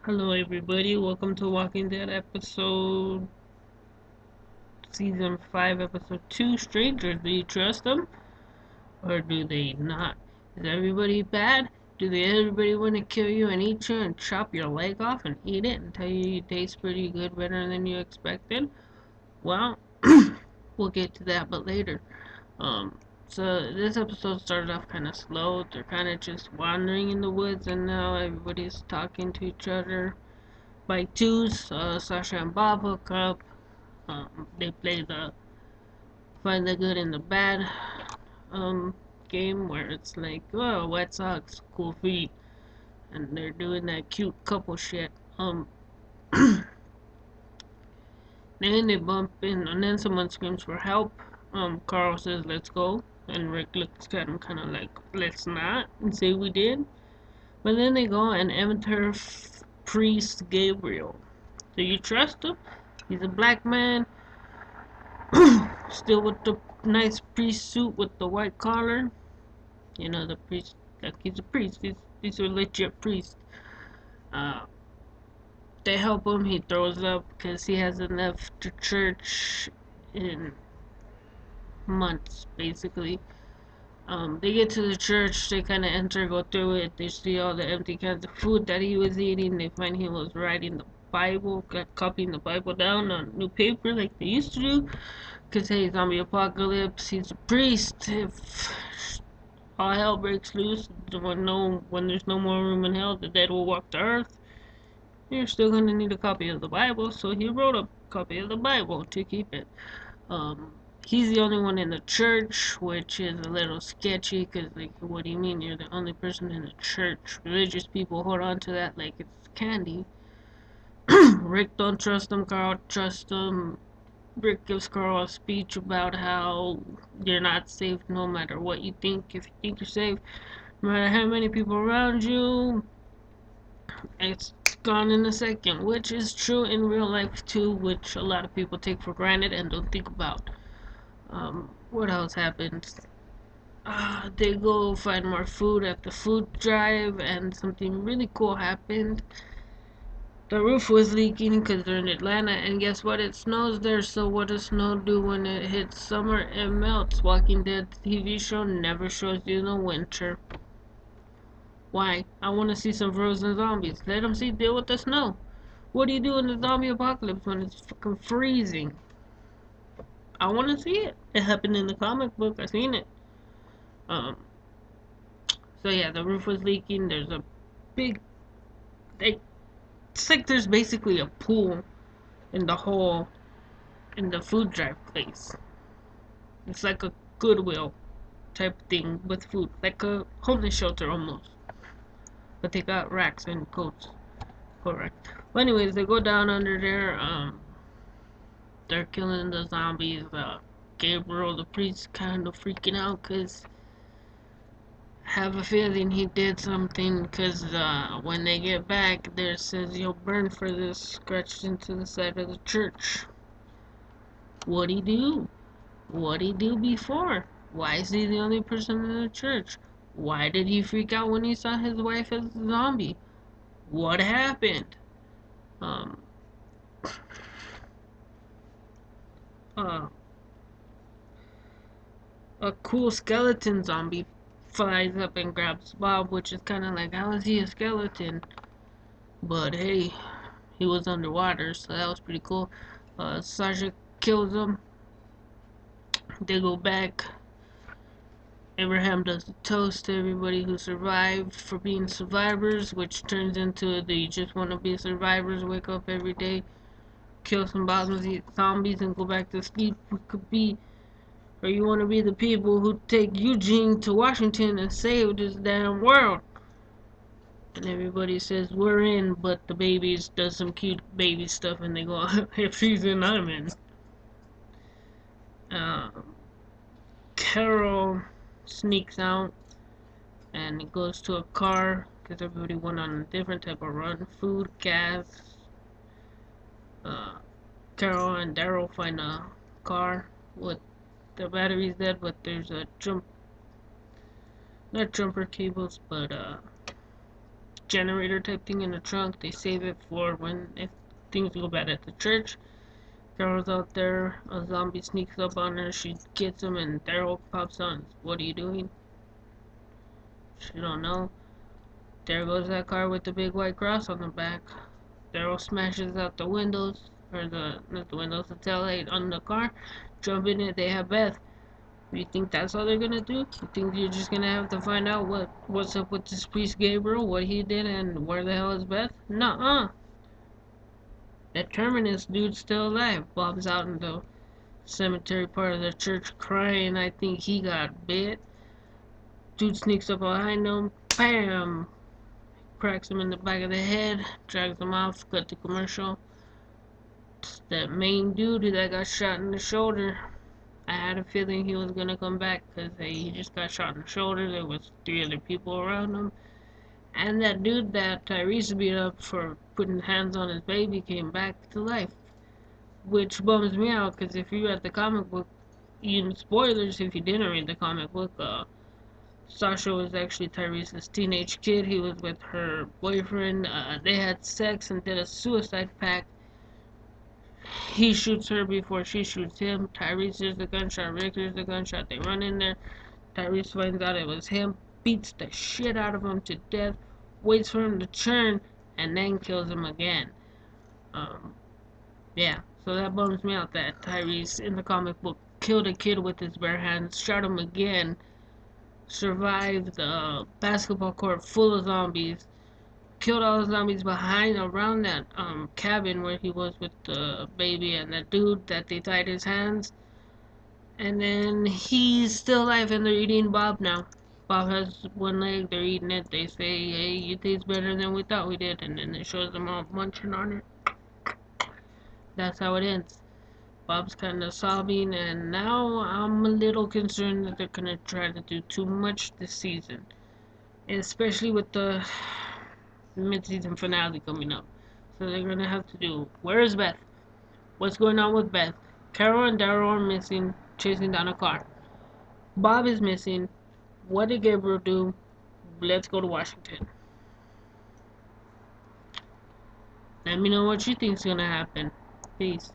Hello, everybody. Welcome to Walking Dead season 5, episode 2. Strangers, do you trust them or do they not? Is everybody bad? Do they everybody want to kill you and eat you and chop your leg off and eat it and tell you you taste pretty good, better than you expected? Well, we'll get to that, but later. Um, so this episode started off kind of slow. They're kind of just wandering in the woods, and now everybody's talking to each other by twos. Sasha and Bob hook up. They play the find the good and the bad um, game where it's like, oh, wet socks, cool feet, and they're doing that cute couple shit. Then they bump in, and then someone screams for help. Carl says, "Let's go," and Rick looks at him kind of like, "Let's not," and say we did. But then they go and enter Priest Gabriel. Do you trust him? He's a black man still with the nice priest suit with the white collar. You know, the priest, like he's a priest. He's a legit priest. Uh, they help him. He throws up because he hasn't left the church in months, basically. They get to the church. They kind of enter, go through it. They see all the empty cans of food that he was eating. They find he was writing the Bible, copying the Bible down on new paper like they used to do. Cause hey, zombie apocalypse. He's a priest. If all hell breaks loose, when there's no more room in hell, the dead will walk the earth. You're still gonna need a copy of the Bible, so he wrote a copy of the Bible to keep it. Um, he's the only one in the church, which is a little sketchy. Cause like, what do you mean you're the only person in the church? Religious people hold on to that like it's candy. Rick don't trust him. Carl trusts him. Rick gives Carl a speech about how you're not safe no matter what you think. If you think you're safe, no matter how many people around you, it's gone in a second. Which is true in real life too, which a lot of people take for granted and don't think about. What else happens? They go find more food at the food drive, and something really cool happened. The roof was leaking because they're in Atlanta, and guess what? It snows there, so what does snow do when it hits summer? It melts. Walking Dead TV show never shows you the winter. Why? I want to see some frozen zombies. Let them see deal with the snow. What do you do in the zombie apocalypse when it's fucking freezing? I want to see it. It happened in the comic book. I seen it. Um. So yeah, the roof was leaking. There's a big. It's like there's basically a pool in the hole in the food drive place. It's like a Goodwill type thing with food, like a homeless shelter almost. But they got racks and coats. Correct. Well, anyways, they go down under there. They're killing the zombies. Gabriel, the priest, kind of freaking out because have a feeling he did something. Because when they get back, there says you'll burn for this scratched into the side of the church. What'd he do? What'd he do before? Why is he the only person in the church? Why did he freak out when he saw his wife as a zombie? What happened? Um, uh, a cool skeleton zombie flies up and grabs Bob, which is kind of like, how is he a skeleton? But hey, he was underwater, so that was pretty cool. Sasha kills him. They go back. Abraham does the toast to everybody who survived for being survivors, which turns into the just want to be survivors, wake up every day, kill some zombies, and go back to sleep. We could be, or you want to be the people who take Eugene to Washington and save this damn world. And everybody says we're in, but the babies does some cute baby stuff, and they go, if he's in, I'm in. Um, Carol sneaks out and it goes to a car because everybody went on a different type of run. Food, gas. Uh, Carol and Daryl find a car with the battery's dead, but there's a not jumper cables, but generator type thing in the trunk. They save it for when if things go bad at the church. Carol's out there, a zombie sneaks up on her, she gets him, and Daryl pops on. What are you doing? She don't know. There goes that car with the big white cross on the back. Daryl smashes out the windows, or not the windows, the taillight on the car. Jump in it, they have Beth. You think that's all they're gonna do? You think you're just gonna have to find out what's up with this priest Gabriel, what he did, and where the hell is Beth? Nuh-uh. That Terminus dude's still alive. Bob's out in the cemetery part of the church crying. I think he got bit. Dude sneaks up behind him. Bam! Cracks him in the back of the head. Drags him off. Cut the commercial. It's that main dude that got shot in the shoulder. I had a feeling he was gonna come back because he just got shot in the shoulder. There was 3 other people around him. And that dude that Tyrese beat up for putting hands on his baby came back to life. Which bums me out because if you read the comic book, even spoilers if you didn't read the comic book, Sasha was actually Tyrese's teenage kid. He was with her boyfriend. They had sex and did a suicide pact. He shoots her before she shoots him. Tyrese hears the gunshot. Rick hears the gunshot. They run in there. Tyrese finds out it was him. Beats the shit out of him to death. Waits for him to turn. And then kills him again. Yeah. So that bums me out that Tyrese in the comic book killed a kid with his bare hands. Shot him again. Survived a basketball court full of zombies. Killed all the zombies around that cabin where he was with the baby and that dude that they tied his hands. And then he's still alive and they're eating Bob now. Bob has one leg, they're eating it. They say, hey, you taste better than we thought we did. And then it shows them all munching on it. That's how it ends. Bob's kind of sobbing, and now I'm a little concerned that they're gonna try to do too much this season, especially with the mid-season finale coming up. So they're gonna have to do, where is Beth? What's going on with Beth? Carol and Daryl are missing, chasing down a car. Bob is missing. What did Gabriel do? Let's go to Washington. Let me know what you think's gonna happen. Peace.